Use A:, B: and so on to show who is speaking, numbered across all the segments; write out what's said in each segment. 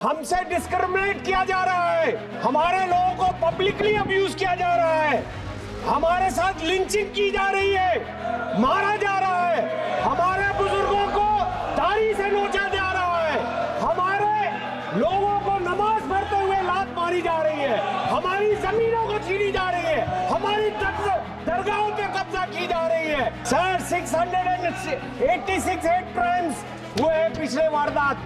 A: हमसे डिस्क्रिमिनेट किया जा रहा है, हमारे लोगों को पब्लिकली अब्यूज किया जा रहा है, हमारे साथ लिंचिंग की जा रही है, मारा जा रहा है, हमारे बुजुर्गों को दाढ़ी से नोचा जा रहा है, हमारे लोगों को नमाज पढ़ते हुए लात मारी जा रही है, हमारी जमीनों को छीनी जा रही है, हमारी दरगाहों पे कब्जा की जा रही है। सर 686 हेट क्राइम्स हुए हैं पिछले वारदात,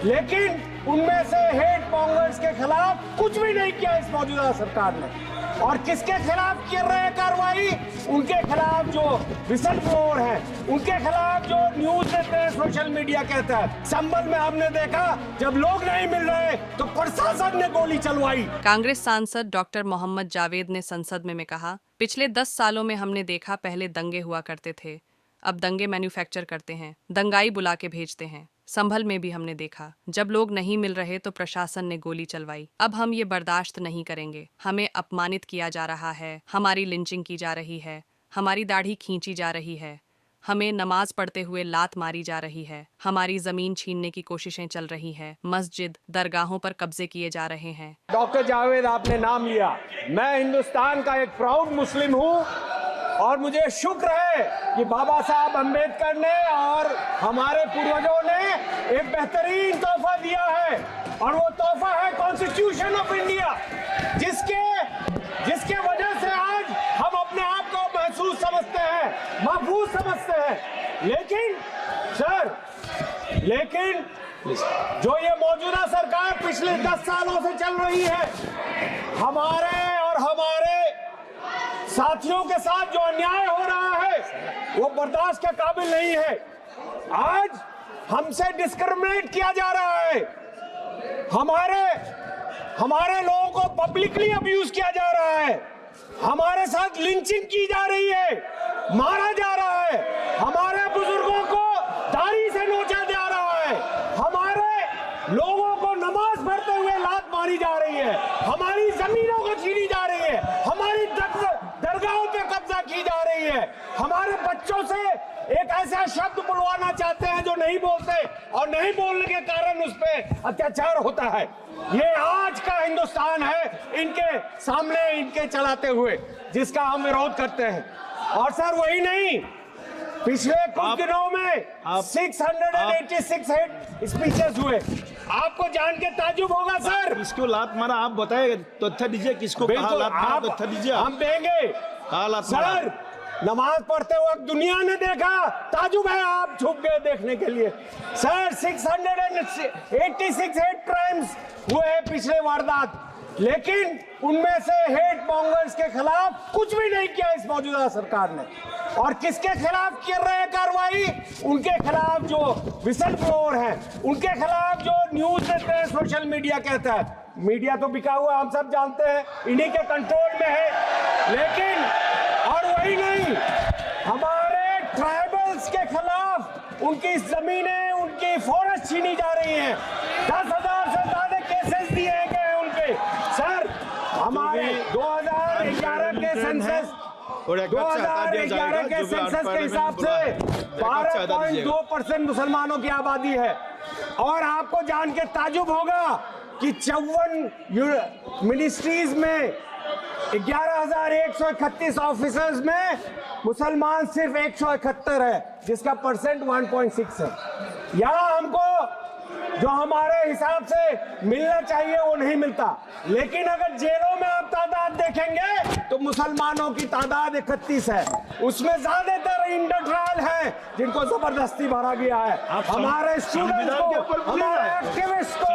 A: लेकिन उनमें से हेट मॉन्गर्स के खिलाफ कुछ भी नहीं किया इस मौजूदा सरकार ने। और किसके खिलाफ कर रहे हैं कार्रवाई? उनके खिलाफ जो विसल ब्लोअर हैं, उनके खिलाफ जो न्यूज देते हैं, सोशल मीडिया कहता है। संभल में हमने देखा जब लोग नहीं मिल रहे तो प्रशासन ने गोली चलवाई।
B: कांग्रेस सांसद डॉक्टर मोहम्मद जावेद ने संसद में कहा, पिछले 10 सालों में हमने देखा पहले दंगे हुआ करते थे, अब दंगे मैन्युफैक्चर करते हैं, दंगाई बुला के भेजते हैं। संभल में भी हमने देखा जब लोग नहीं मिल रहे तो प्रशासन ने गोली चलवाई। अब हम ये बर्दाश्त नहीं करेंगे। हमें अपमानित किया जा रहा है, हमारी लिंचिंग की जा रही है, हमारी दाढ़ी खींची जा रही है, हमें नमाज पढ़ते हुए लात मारी जा रही है, हमारी जमीन छीनने की कोशिशें चल रही है, मस्जिद दरगाहों पर कब्जे किए जा रहे हैं।
A: डॉक्टर जावेद आपने नाम लिया, मैं हिंदुस्तान का एक प्राउड मुस्लिम हूँ और मुझे शुक्र है कि बाबा साहब अम्बेडकर ने और हमारे पूर्वजों ने एक बेहतरीन तोहफा दिया है, और वो तोहफा है कॉन्स्टिट्यूशन ऑफ इंडिया, जिसके वजह से आज हम अपने आप को महसूस समझते हैं, महफूज समझते हैं। लेकिन जो ये मौजूदा सरकार पिछले 10 सालों से चल रही है, हमारे साथियों के साथ जो अन्याय हो रहा है वो बर्दाश्त के काबिल नहीं है। आज हमसे डिस्क्रिमिनेट किया जा रहा है, हमारे लोगों को पब्लिकली अब्यूज किया जा रहा है, हमारे साथ लिंचिंग की जा रही है, मारा जा रहा है, हमारे बुजुर्गों को दाढ़ी से नोचा जा रहा है, हमारे लोगों को नमाज पढ़ते हुए लात मारी जा रही है, हमारी जमीनों को छीनी जा रही है, हमारी दरगाहों पे कब्जा की जा रही है, हमारे बच्चों से एक ऐसा शब्द बुलवाना चाहते हैं जो नहीं बोलते, और नहीं बोलने के कारण उस पर अत्याचार होता है। ये आज का हिंदुस्तान है इनके सामने, इनके चलाते हुए, जिसका हम विरोध करते हैं। और सर वही नहीं, पिछले कुछ दिनों में 686 हेट स्पीचेस हुए। आपको जान के ताजुब होगा सर।
C: किसको लात मारा आप बताइए, तथ्य दीजिए, किसको कहा लात मारा, तथ्य दीजिए।
A: हम देंगे सर। नमाज पढ़ते वक्त दुनिया ने देखा, ताजुब है आप छुप गए देखने के लिए। सर 686 हेट क्राइम्स हुए हैं पिछले वारदात, लेकिन उनमें से हेट मॉन्गर्स के खिलाफ कुछ भी नहीं किया इस मौजूदा सरकार ने। और किसके खिलाफ कर रहे हैं कार्रवाई? उनके खिलाफ जो विसल ब्लोअर हैं, उनके खिलाफ जो न्यूज देते हैं, सोशल मीडिया कहता है। मीडिया तो बिका हुआ हम सब जानते हैं, इन्हीं के कंट्रोल में है। लेकिन और वही नहीं, हमारे ट्राइबल्स के खिलाफ उनकी जमीनें, उनकी फॉरेस्ट छीनी जा रही हैं। 10,000 से ज्यादा केसेस दिए गए उनके। सर हमारे 2011 के सेंसस 2011 के सेंसस के हिसाब से 12.2% मुसलमानों की आबादी है। और आपको जान के ताजुब होगा कि 54 मिनिस्ट्रीज में 11,131 ऑफिसर्स में मुसलमान सिर्फ 171 है, जिसका परसेंट 1.6 है। यहाँ हमको जो हमारे हिसाब से मिलना चाहिए वो नहीं मिलता। लेकिन अगर जेलों में आप तादाद देखेंगे तो मुसलमानों की तादाद 31 है, उसमें ज्यादातर इंटर ट्रायल है जिनको जबरदस्ती भरा गया है। हमारे स्टूडेंट्स को, हमारे एक्टिविस्ट को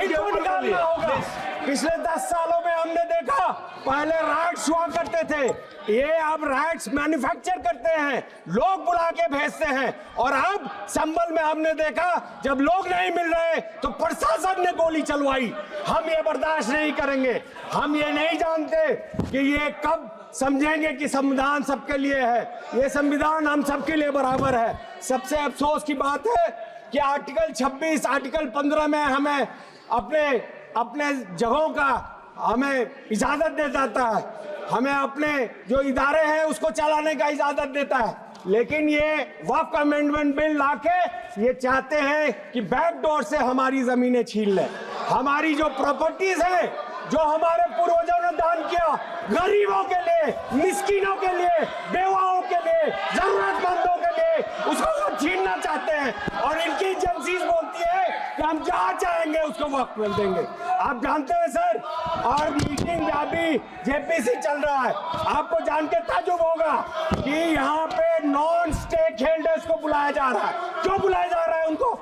A: इनको निकालना होगा। पिछले 10 सालों में हमने देखा, पहले राइट्स हुआ करते थे, ये अब राइट्स मैन्युफैक्चर करते हैं, लोग बुला के भेजते हैं। और अब संभल में हमने देखा जब लोग नहीं मिल रहे तो प्रशासन ने गोली चलवाई। हम ये बर्दाश्त नहीं करेंगे। हम ये नहीं जानते कि ये कब समझेंगे कि संविधान सबके लिए है। ये संविधान हम सबके लिए बराबर है। सबसे अफसोस की बात है कि आर्टिकल 26, आर्टिकल 15 में हमें अपने जगहों का हमें इजाजत दे जाता है, हमें अपने जो इदारे हैं उसको चलाने का इजाजत देता है। लेकिन ये वक्फ अमेंडमेंट बिल लाके ये चाहते हैं कि बैकडोर से हमारी जमीनें छीन ले। हमारी जो प्रॉपर्टीज है, जो हमारे पूर्वजों ने दान किया, गरीबों के लिए, मिस्किनों के लिए, बेवाओं के लिए, जरूरतमंदों के लिए, उसको वो छीनना चाहते हैं। और इनकी एजेंसीज बोलती है कि हम जहां चाहेंगे उसको वक्त मिल देंगे। आप जानते हैं सर, और मीटिंग अभी जेपीसी चल रहा है, आपको जान के ताज्जुब होगा कि यहाँ पे नॉन स्टेक होल्डर्स को बुलाया जा रहा है। क्यों बुलाया जा रहा है उनको?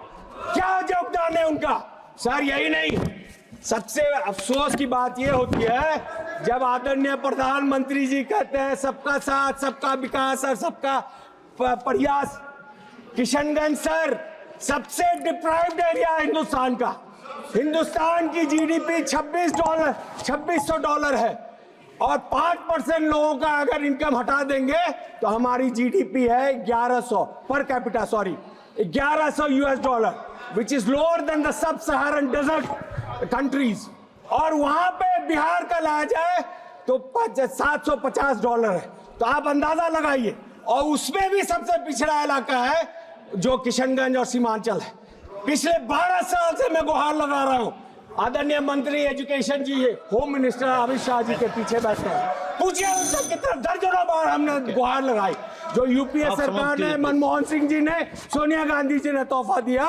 A: क्या योगदान है उनका? सर यही नहीं, सबसे अफसोस की बात यह होती है जब आदरणीय प्रधानमंत्री जी कहते हैं सबका साथ, सबका विकास और सबका प्रयास। किशनगंज सर सबसे डिप्राइव्ड एरिया है हिंदुस्तान का। हिंदुस्तान की जीडीपी $2600 है और 5% लोगों का अगर इनकम हटा देंगे तो हमारी जीडीपी है 1100 per capita, sorry $1100, which is lower than the sub Saharan desert countries. और वहां पे बिहार का लाया जाए तो $750 है। तो आप अंदाजा लगाइए, और उसमें भी सबसे पिछड़ा इलाका है जो किशनगंज और सीमांचल है। पिछले 12 साल से मैं गुहार लगा रहा हूं। आदरणीय मंत्री एजुकेशन जी, होम मिनिस्टर अमित शाह जी के पीछे बैठे हैं, पूछिए उनसे कितना दर्जनों बार हमने गुहार लगाई। जो यूपीए सरकार ने, मनमोहन सिंह जी ने, सोनिया गांधी जी ने तोहफा दिया,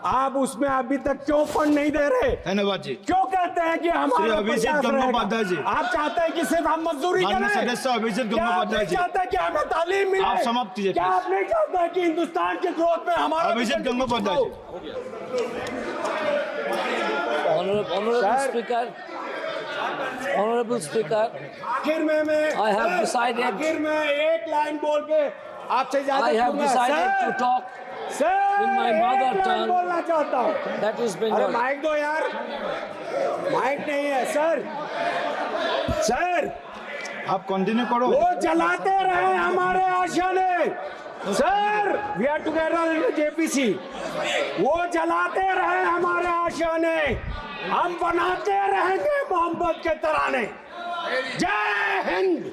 A: आप उसमें अभी तक क्यों फंड नहीं दे रहे?
C: धन्यवाद जी।
A: क्यों कहते हैं कि हमारे
C: अभिजीत गंगोपाध्याय जी,
A: आप चाहते हैं कि सिर्फ हम मजदूरी करें?
C: सदस्य अभिजीत गंगोपाध्याय जी,
A: चाहते हैं कि हमें तालीम मिले?
C: आप समाप्त कीजिए।
A: क्या आप नहीं चाहते कि हिंदुस्तान के ग्रोथ में हमारा?
C: अभिजीत गंगोपाध्याय जी।
D: Honorable Speaker,
A: आखिर में
D: I have decided-
A: आखिर में एक लाइन बोल के आपसे
D: I
A: इजाजत
D: have
A: दूंगा।
D: decided to talk
A: sir,
D: in my
A: एक
D: mother
A: लाइन
D: tongue.
A: बोलना चाहता हूँ।
D: that is
A: अरे
D: Bengali.
A: माइक दो यार, माइक नहीं है सर। सर
C: आप कंटिन्यू करो।
A: वो जलाते रहे हमारे आशियाने। Sir we are together in JPC. वो जलाते रहे हमारे आशियाने, हम बनाते रहेंगे मोहब्बत के तराने। जय हिंद।